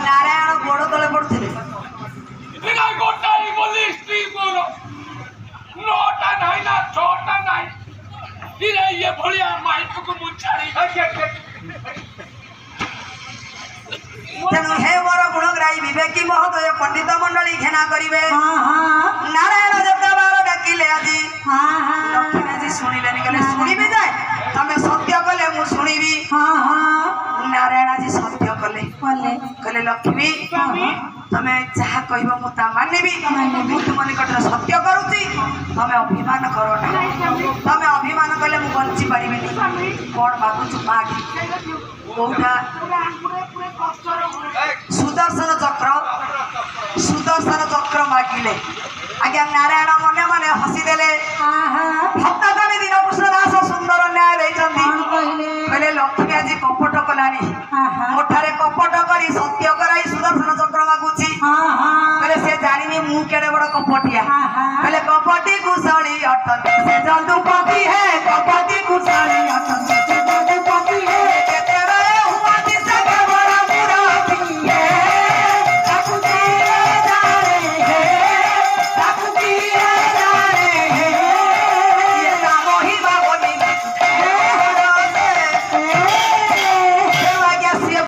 नारायण गोड़ तले पड़े नौटा नहीं ना छोटा नहीं ये भलिया माइक को मुछाड़ी तेणु हे मोर गुणग्राही विवेकी महोदय पंडित मंडली घेना करिवे नारायण जगबार डाकिले आज लक्ष्मी आज शुणिले कहले शुणिबे जाए तमे सत्य कले मु शुणिबी नारायण आज सत्य कले कहले लक्ष्मी तमे जहा कहबो मु ता मानिबी मु तुम निकट सत्य करूची तमे अभिमान करो ना तमे अभिमान कले मु बंची पारिबेनी कोन मागुछु मागी कोठा सुदर्शन चक्र मागिले आज्ञा नारायण मने मने हसीदेले भक्त कवि दीनभूषण दास सुंदर न्याय कहले लक्ष्मी आज कपट कलानी मोठारे कपट करी सत्य कराई सुदर्शन चक्र मागुची कहले से जानी मु केड़े बड़ कपटिया कहले कपटी कुशली अटंती से जल्दू